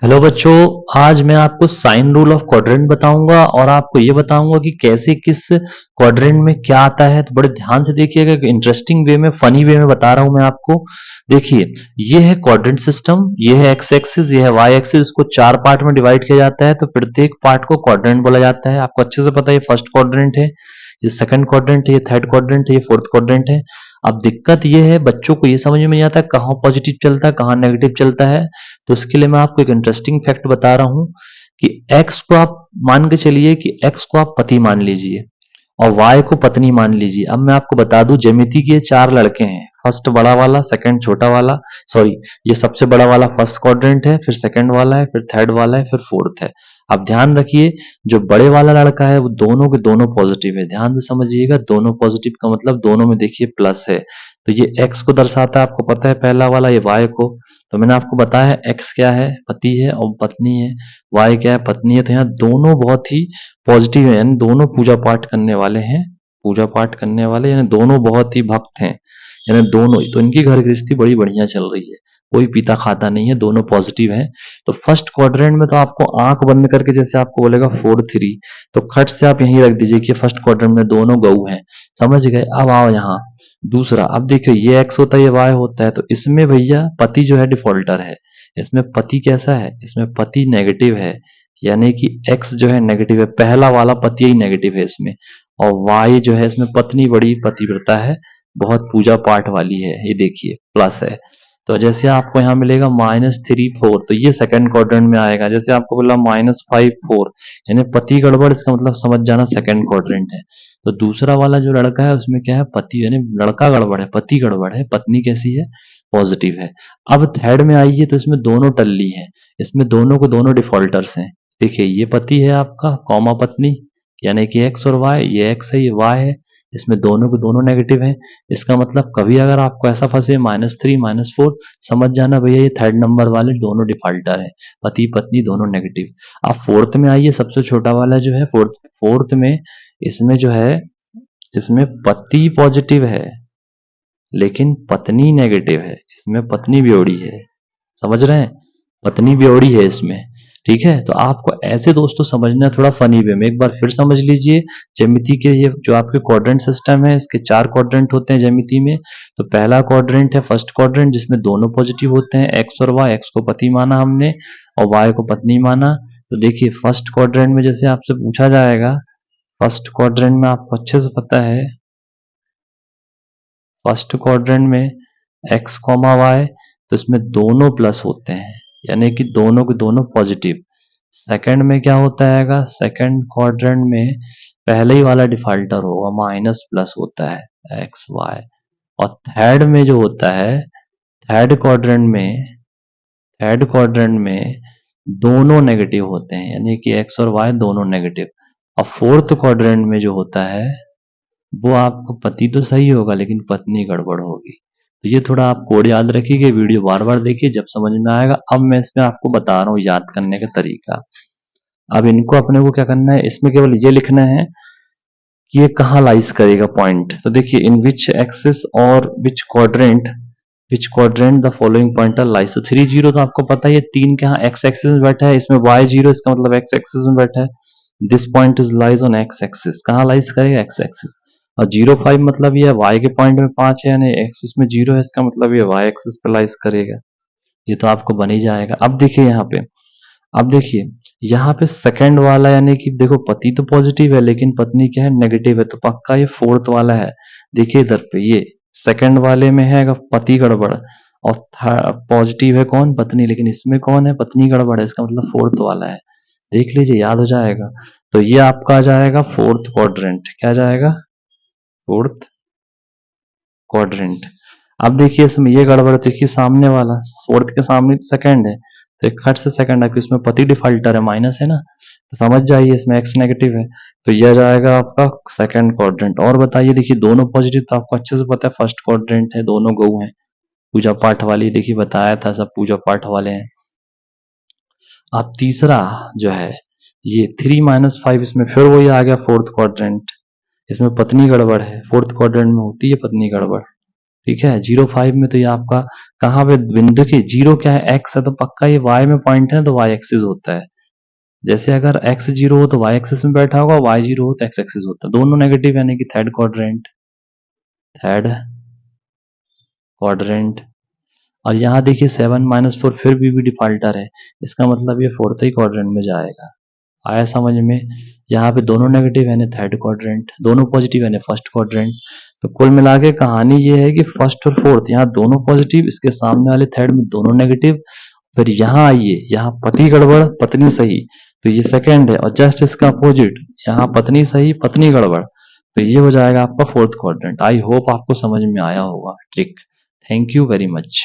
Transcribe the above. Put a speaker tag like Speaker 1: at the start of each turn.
Speaker 1: Hello बच्चों। आज मैं आपको साइन रूल ऑफ क्वाड्रेंट बताऊंगा और आपको ये बताऊंगा कि कैसे किस क्वाड्रेंट में क्या आता है। तो बड़े ध्यान से देखिएगा, इंटरेस्टिंग वे में, फनी वे में बता रहा हूं मैं आपको। देखिए, ये है क्वाड्रेंट सिस्टम, ये है एक्स एक्सिस, ये है वाई एक्सिस। इसको चार पार्ट में डिवाइड किया जाता है, तो प्रत्येक पार्ट को क्वाड्रेंट बोला जाता है। आपको अच्छे से पता है, ये फर्स्ट क्वाड्रेंट है, ये सेकंड क्वाड्रेंट है, ये थर्ड क्वाड्रेंट है, ये फोर्थ क्वाड्रेंट है। अब दिक्कत ये है, बच्चों को ये समझ में नहीं आता कहाँ पॉजिटिव चलता है कहाँ नेगेटिव चलता है। तो इसके लिए मैं आपको एक इंटरेस्टिंग फैक्ट बता रहा हूं कि x को आप मान के चलिए कि x को आप पति मान लीजिए और y को पत्नी मान लीजिए। अब मैं आपको बता दूं, ज्यामिति के चार लड़के हैं, फर्स्ट बड़ा वाला, सेकंड छोटा वाला, सॉरी, ये सबसे बड़ा वाला फर्स्ट क्वाड्रेंट है, फिर सेकंड वाला है, फिर थर्ड वाला है, फिर फोर्थ है। अब ध्यान रखिए, जो बड़े वाला लड़का है वो दोनों के दोनों पॉजिटिव है। ध्यान से समझिएगा, दोनों पॉजिटिव का मतलब दोनों में देखिए प्लस है। तो ये x को दर्शाता है, आपको पता है पहला वाला, ये y को। तो मैंने आपको बताया है x क्या है, पति है और पत्नी है, y क्या है, पत्नी है। तो यहाँ दोनों बहुत ही पॉजिटिव है, यानी दोनों पूजा पाठ करने वाले हैं, पूजा पाठ करने वाले, यानी दोनों बहुत ही भक्त हैं, यानी दोनों ही। तो इनकी घर गृहस्थी बड़ी बढ़िया चल रही है, कोई पीता खाता नहीं है, दोनों पॉजिटिव हैं। तो फर्स्ट क्वाड्रेंट में तो आपको आंख बंद करके, जैसे आपको बोलेगा 4 3, तो खट से आप यहीं रख दीजिए कि फर्स्ट क्वाड्रेंट में दोनों गऊ हैं। समझ गए? अब आओ यहाँ दूसरा। अब देखिए, ये x होता है, ये y होता है, तो इसमें भैया पति जो है डिफॉल्टर है। इसमें पति कैसा है? इसमें पति नेगेटिव है, यानी कि x जो है नेगेटिव है, पहला वाला पति ही नेगेटिव है इसमें। और y जो है इसमें पत्नी बड़ी पतिव्रता है, बहुत पूजा पाठ वाली है, ये देखिए प्लस है। तो जैसे आपको यहाँ मिलेगा -3 4, तो ये सेकंड क्वाड्रेंट में आएगा। जैसे आपको बोला -5 4, यानी पति गड़बड़, इसका मतलब समझ जाना सेकंड क्वाड्रेंट है। तो दूसरा वाला जो लड़का है उसमें क्या है, पति, यानी लड़का गड़बड़ है, पति गड़बड़ है, पत्नी कैसी है, पॉजिटिव है। अब थर्ड में आइए, तो इसमें दोनों टल्ली हैं, इसमें दोनों को दोनों डिफॉल्टर्स हैं। देखिए, ये पति है आपका, कौमा पत्नी, यानी कि एक्स और वाई, ये एक्स है ये वाई है, इसमें दोनों को दोनों नेगेटिव है। इसका मतलब कभी अगर आपको ऐसा फंसे -3 -4, समझ जाना भैया ये थर्ड नंबर वाले दोनों डिफॉल्टर है, पति पत्नी दोनों नेगेटिव। अब फोर्थ में आइए, सबसे छोटा वाला जो है फोर्थ, फोर्थ में इसमें जो है, इसमें पति पॉजिटिव है लेकिन पत्नी नेगेटिव है, इसमें पत्नी बेवड़ी है। समझ रहे हैं? पत्नी बेवड़ी है इसमें। ठीक है, तो आपको ऐसे दोस्तों समझना है थोड़ा फनी वे में। एक बार फिर समझ लीजिए, ज्यामिति के ये जो आपके क्वाड्रेंट सिस्टम है, इसके चार क्वाड्रेंट होते हैं ज्यामिति में। तो पहला क्वाड्रेंट है फर्स्ट क्वाड्रेंट, जिसमें दोनों पॉजिटिव होते हैं, एक्स और वाई। एक्स को पति माना हमने और वाई को पत्नी माना। तो देखिए, फर्स्ट क्वाड्रेंट में जैसे आपसे पूछा जाएगा, फर्स्ट क्वाड्रेंट में आपको अच्छे से पता है, फर्स्ट क्वाड्रेंट में एक्स कॉमा वाई, तो इसमें दोनों प्लस होते हैं, यानी कि दोनों के दोनों पॉजिटिव। सेकंड में क्या होता है, सेकंड क्वाड्रेंट में पहले ही वाला डिफॉल्टर होगा, माइनस प्लस होता है एक्स वाई। और थर्ड में जो होता है, थर्ड क्वाड्रेंट में, थर्ड क्वाड्रेंट में दोनों नेगेटिव होते हैं, यानी कि एक्स और वाई दोनों नेगेटिव। और फोर्थ क्वाड्रेंट में जो होता है, वो आपको पति तो सही होगा लेकिन पत्नी गड़बड़ होगी। तो ये थोड़ा आप कोड याद रखिए, वीडियो बार बार देखिए, जब समझ में आएगा। अब मैं इसमें आपको बता रहा हूँ याद करने का तरीका। अब इनको अपने को क्या करना है, इसमें केवल ये लिखना है कि ये कहाँ लाइज करेगा पॉइंट। तो देखिए, इन विच एक्सिस और विच quadrant the following pointer lies. तो 3 0 तो आपको पता है, ये 3 के यहाँ एक्स एक्सिस में बैठा है, इसमें y 0, इसका मतलब एक्स एक्सिस में बैठा है। This point is lies on x axis, कहाँ लाइज करेगा, एक्स एक्सिस। और 0 5 मतलब ये y के पॉइंट में 5 है, यानी एक्सिस में 0 है, इसका मतलब ये y एक्सिस पे लाइज करेगा। ये तो आपको बन ही जाएगा। अब देखिए यहाँ पे, अब देखिए यहाँ पे सेकंड वाला, यानी कि देखो पति तो पॉजिटिव है लेकिन पत्नी क्या है, नेगेटिव है, तो पक्का ये फोर्थ वाला है। देखिए इधर पे, ये सेकंड वाले में है पति गड़बड़ और पॉजिटिव है कौन, पत्नी, लेकिन इसमें कौन है, पत्नी गड़बड़ है, इसका मतलब फोर्थ वाला है। देख लीजिए, याद हो जाएगा। तो ये आपका आ जाएगा फोर्थ क्वाड्रेंट। क्या आ जाएगा, फोर्थ क्वाड्रेंट। अब देखिए इसमें ये गड़बड़, देखिए सामने वाला, फोर्थ के सामने तो सेकंड है, तो एक खट से सेकंड है कि इसमें पति डिफॉल्टर है, माइनस है ना, तो समझ जाइए इसमें एक्स नेगेटिव है। तो यह जाएगा आपका सेकंड क्वाड्रेंट। और बताइए, देखिए दोनों पॉजिटिव, तो आपको अच्छे से पता है फर्स्ट क्वाड्रेंट है, दोनों गऊ हैं, पूजा पाठ वाली। देखिए बताया था, सब पूजा पाठ वाले हैं। अब तीसरा जो है, ये 3 -5, इसमें फिर वही आ गया फोर्थ क्वाड्रेंट। इसमें पत्नी गड़बड़ है, फोर्थ क्वाड्रेंट में होती है पत्नी गड़बड़। ठीक है, 0 5 में तो ये आपका कहाँ पे बिंदु की जीरो क्या है, एक्स है तो पक्का ये वाई में पॉइंट है तो वाई एक्सिस होता है। जैसे अगर एक्स जीरो हो तो वाई एक्सिस में बैठा होगा, वाई जीरो हो तो एक्स एक्सिस होता है, दोनों नेगेटिव यानी कि थर्ड क्वाड्रेंट। और यहाँ देखिए 7 - 4 फिर भी डिफाल्टर है, इसका मतलब ये फोर्थ ही क्वाड्रेंट में जाएगा। आया समझ में? यहाँ पे दोनों नेगेटिव यानी थर्ड क्वाड्रेंट, दोनों पॉजिटिव यानी फर्स्ट क्वाड्रेंट। तो कुल मिला के कहानी ये है कि फर्स्ट और फोर्थ यहाँ दोनों पॉजिटिव, इसके सामने वाले थर्ड में दोनों नेगेटिव। फिर यहाँ आइए, यहाँ पति गड़बड़ पत्नी सही, तो ये सेकंड है, और जस्ट इसका अपोजिट, यहाँ पत्नी सही पत्नी गड़बड़, तो ये हो जाएगा आपका फोर्थ क्वाड्रेंट। आई होप आपको समझ में आया होगा trick. Thank you very much.